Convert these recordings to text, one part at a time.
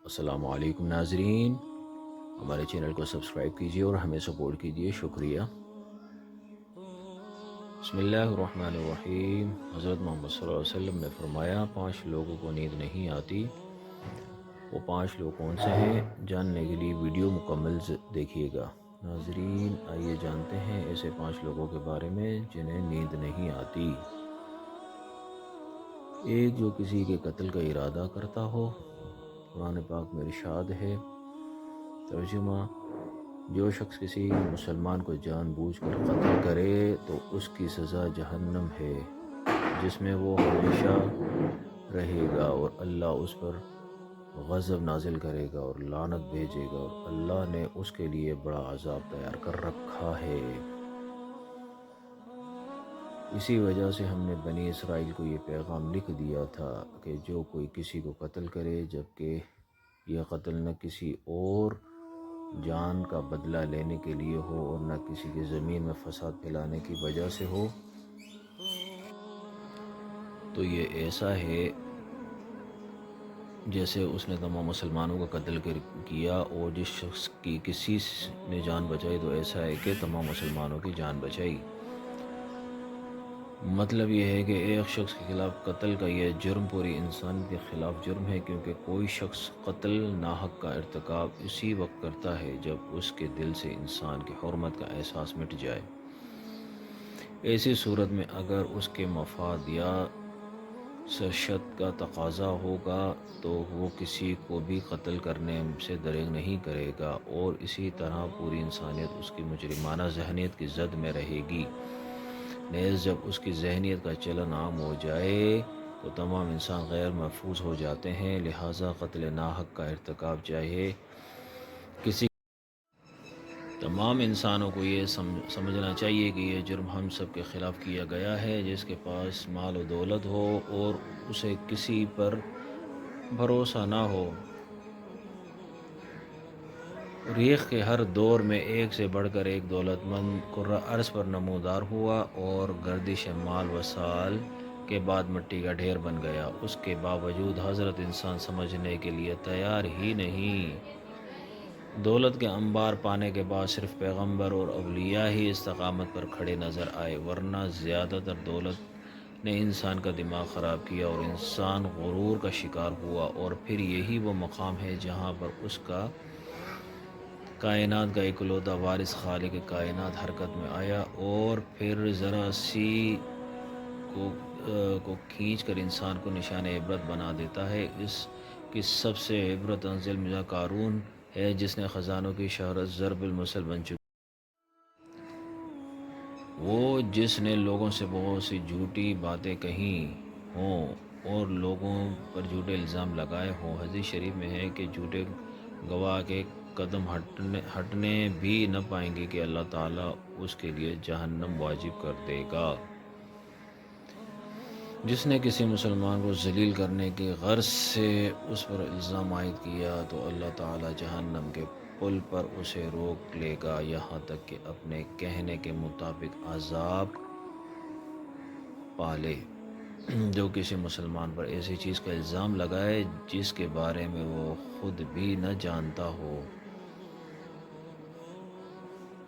السلام علیکم ناظرین، ہمارے چینل کو سبسکرائب کیجیے اور ہمیں سپورٹ کیجیے، شکریہ۔ بسم اللہ الرحمن الرحیم۔ حضرت محمد صلی اللہ علیہ وسلم نے فرمایا 5 لوگوں کو نیند نہیں آتی۔ وہ 5 لوگ کون سے ہیں؟ جاننے کے لیے ویڈیو مکمل دیکھیے گا۔ ناظرین آئیے جانتے ہیں ایسے 5 لوگوں کے بارے میں جنہیں نیند نہیں آتی۔ ایک، جو کسی کے قتل کا ارادہ کرتا ہو۔ قرآن پاک میں ارشاد ہے، ترجمہ: جو شخص کسی مسلمان کو جان بوجھ کر قتل کرے تو اس کی سزا جہنم ہے، جس میں وہ ہمیشہ رہے گا، اور اللہ اس پر غضب نازل کرے گا اور لعنت بھیجے گا، اور اللہ نے اس کے لیے بڑا عذاب تیار کر رکھا ہے۔ اسی وجہ سے ہم نے بنی اسرائیل کو یہ پیغام لکھ دیا تھا کہ جو کوئی کسی کو قتل کرے، جبکہ یہ قتل نہ کسی اور جان کا بدلہ لینے کے لیے ہو اور نہ کسی کی زمین میں فساد پھیلانے کی وجہ سے ہو، تو یہ ایسا ہے جیسے اس نے تمام مسلمانوں کا قتل کیا، اور جس شخص کی کسی نے جان بچائی تو ایسا ہے کہ تمام مسلمانوں کی جان بچائی۔ مطلب یہ ہے کہ ایک شخص کے خلاف قتل کا یہ جرم پوری انسانیت کے خلاف جرم ہے، کیونکہ کوئی شخص قتل ناحق کا ارتکاب اسی وقت کرتا ہے جب اس کے دل سے انسان کی حرمت کا احساس مٹ جائے۔ ایسی صورت میں اگر اس کے مفاد یا سرشت کا تقاضا ہوگا تو وہ کسی کو بھی قتل کرنے سے دریغ نہیں کرے گا، اور اسی طرح پوری انسانیت اس کی مجرمانہ ذہنیت کی زد میں رہے گی۔ نیز جب اس کی ذہنیت کا چلن عام ہو جائے تو تمام انسان غیر محفوظ ہو جاتے ہیں، لہٰذا قتل ناحق کا ارتکاب چاہے کسی، تمام انسانوں کو یہ سمجھنا چاہیے کہ یہ جرم ہم سب کے خلاف کیا گیا ہے۔ جس کے پاس مال و دولت ہو اور اسے کسی پر بھروسہ نہ ہو، ریخ کے ہر دور میں ایک سے بڑھ کر ایک دولت مند کرۂ ارض پر نمودار ہوا اور گردش مال وسائل کے بعد مٹی کا ڈھیر بن گیا۔ اس کے باوجود حضرت انسان سمجھنے کے لیے تیار ہی نہیں۔ دولت کے انبار پانے کے بعد صرف پیغمبر اور اولیاء ہی استقامت پر کھڑے نظر آئے، ورنہ زیادہ تر دولت نے انسان کا دماغ خراب کیا اور انسان غرور کا شکار ہوا، اور پھر یہی وہ مقام ہے جہاں پر اس کا کائنات کا اکلوتا وارث خالق کائنات حرکت میں آیا، اور پھر ذرا سی کو کھینچ کر انسان کو نشان عبرت بنا دیتا ہے۔ اس کی سب سے عبرت انزل مرزا قارون ہے، جس نے خزانوں کی شہرت ضرب المثل بن چکی، وہ جس نے لوگوں سے بہت سی جھوٹی باتیں کہی ہوں اور لوگوں پر جھوٹے الزام لگائے ہوں۔ حدیث شریف میں ہے کہ جھوٹے گواہ کے قدم ہٹنے بھی نہ پائیں گے کہ اللہ تعالیٰ اس کے لیے جہنم واجب کر دے گا۔ جس نے کسی مسلمان کو ذلیل کرنے کی غرض سے اس پر الزام عائد کیا تو اللہ تعالیٰ جہنم کے پل پر اسے روک لے گا، یہاں تک کہ اپنے کہنے کے مطابق عذاب پالے۔ جو کسی مسلمان پر ایسی چیز کا الزام لگائے جس کے بارے میں وہ خود بھی نہ جانتا ہو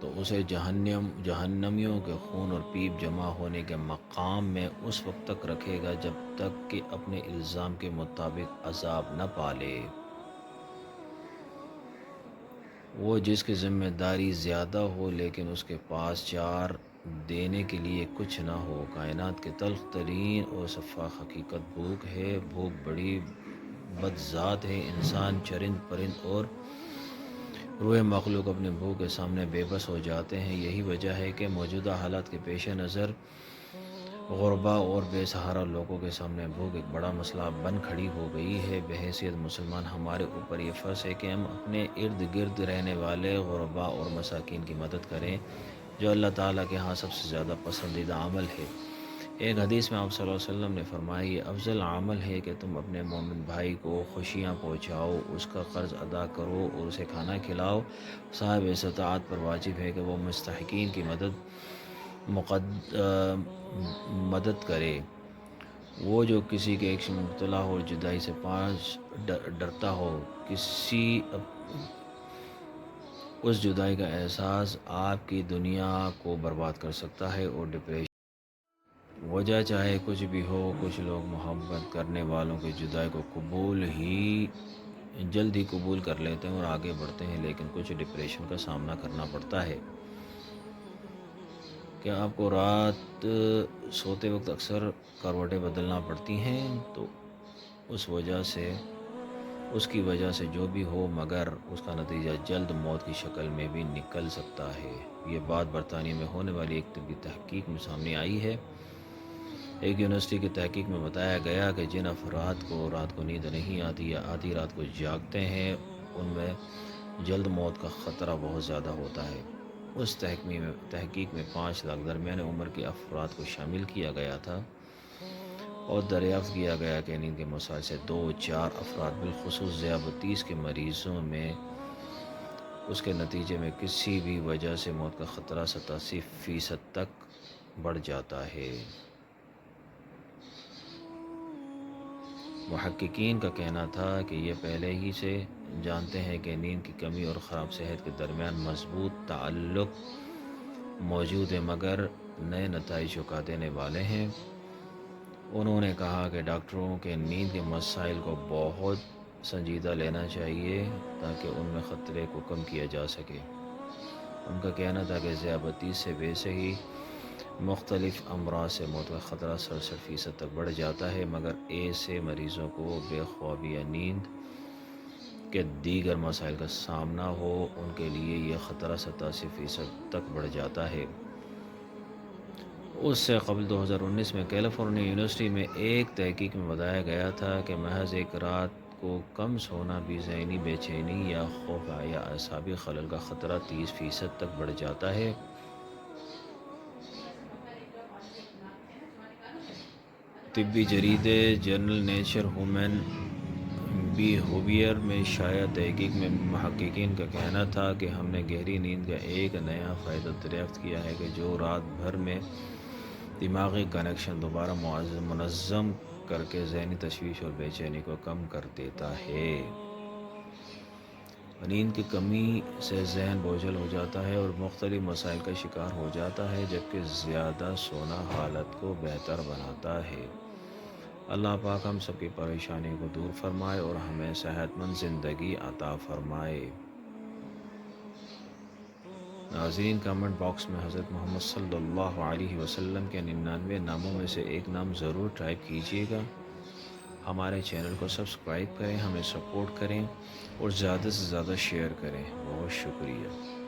تو اسے جہنمیوں کے خون اور پیپ جمع ہونے کے مقام میں اس وقت تک رکھے گا جب تک کہ اپنے الزام کے مطابق عذاب نہ پالے۔ وہ جس کی ذمہ داری زیادہ ہو لیکن اس کے پاس چار دینے کے لیے کچھ نہ ہو۔ کائنات کی تلخ ترین اور شفاف حقیقت بھوک ہے۔ بھوک بڑی بد ذات ہے۔ انسان، چرند پرند اور روح مخلوق اپنے بھوک کے سامنے بے بس ہو جاتے ہیں۔ یہی وجہ ہے کہ موجودہ حالات کے پیش نظر غرباء اور بے سہارا لوگوں کے سامنے بھوک ایک بڑا مسئلہ بن کھڑی ہو گئی ہے۔ بحیثیت مسلمان ہمارے اوپر یہ فرض ہے کہ ہم اپنے ارد گرد رہنے والے غرباء اور مساکین کی مدد کریں، جو اللہ تعالیٰ کے ہاں سب سے زیادہ پسندیدہ عمل ہے۔ ایک حدیث میں آپ صلی اللہ علیہ وسلم نے فرمایا، یہ افضل عمل ہے کہ تم اپنے مومن بھائی کو خوشیاں پہنچاؤ، اس کا قرض ادا کرو اور اسے کھانا کھلاؤ۔ صاحب استطاعت پر واجب ہے کہ وہ مستحقین کی مدد کرے۔ وہ جو کسی کے عشق میں مبتلا ہو، جدائی سے ڈرتا ہو، کسی اس جدائی کا احساس آپ کی دنیا کو برباد کر سکتا ہے۔ اور ڈپریشن وجہ چاہے کچھ بھی ہو، کچھ لوگ محبت کرنے والوں کی جدائی کو جلد ہی قبول کر لیتے ہیں اور آگے بڑھتے ہیں، لیکن کچھ ڈپریشن کا سامنا کرنا پڑتا ہے۔ کیا آپ کو رات سوتے وقت اکثر کروٹیں بدلنا پڑتی ہیں؟ تو اس کی وجہ سے جو بھی ہو، مگر اس کا نتیجہ جلد موت کی شکل میں بھی نکل سکتا ہے۔ یہ بات برطانیہ میں ہونے والی ایک طبی تحقیق میں سامنے آئی ہے۔ ایک یونیورسٹی کی تحقیق میں بتایا گیا کہ جن افراد کو رات کو نیند نہیں آتی یا آدھی رات کو جاگتے ہیں، ان میں جلد موت کا خطرہ بہت زیادہ ہوتا ہے۔ اس تحقیق میں 5 لاکھ درمیانے عمر کے افراد کو شامل کیا گیا تھا اور دریافت کیا گیا کہ نیند کے مسائل سے 4 افراد بالخصوص ذیابیطس کے مریضوں میں اس کے نتیجے میں کسی بھی وجہ سے موت کا خطرہ 87% تک بڑھ جاتا ہے۔ محققین کا کہنا تھا کہ یہ پہلے ہی سے جانتے ہیں کہ نیند کی کمی اور خراب صحت کے درمیان مضبوط تعلق موجود ہے، مگر نئے نتائج چونکا دینے والے ہیں۔ انہوں نے کہا کہ ڈاکٹروں کے نیند کے مسائل کو بہت سنجیدہ لینا چاہیے تاکہ ان میں خطرے کو کم کیا جا سکے۔ ان کا کہنا تھا کہ ذیابیطس سے ویسے ہی مختلف امراض سے موت کا خطرہ 67% تک بڑھ جاتا ہے، مگر ایسے مریضوں کو بے خوابی یا نیند کے دیگر مسائل کا سامنا ہو، ان کے لیے یہ خطرہ 87% تک بڑھ جاتا ہے۔ اس سے قبل 2019 میں کیلیفورنیا یونیورسٹی میں ایک تحقیق میں بتایا گیا تھا کہ محض ایک رات کو کم سونا بھی ذہنی بے چینی یا خوف یا اعصابی خلل کا خطرہ 30% تک بڑھ جاتا ہے۔ طبی جریدے جرنل نیچر ہیومن بیہیویئر میں شائع تحقیق میں محققین کا کہنا تھا کہ ہم نے گہری نیند کا ایک نیا فائدہ دریافت کیا ہے کہ جو رات بھر میں دماغی کنیکشن دوبارہ منظم کر کے ذہنی تشویش اور بے چینی کو کم کر دیتا ہے۔ نیند کی کمی سے ذہن بوجھل ہو جاتا ہے اور مختلف مسائل کا شکار ہو جاتا ہے، جبکہ زیادہ سونا حالت کو بہتر بناتا ہے۔ اللہ پاک ہم سب کی پریشانی کو دور فرمائے اور ہمیں صحت مند زندگی عطا فرمائے۔ ناظرین، کمنٹ باکس میں حضرت محمد صلی اللہ علیہ وسلم کے 99 ناموں میں سے ایک نام ضرور ٹائپ کیجیے گا۔ ہمارے چینل کو سبسکرائب کریں، ہمیں سپورٹ کریں اور زیادہ سے زیادہ شیئر کریں۔ بہت شکریہ۔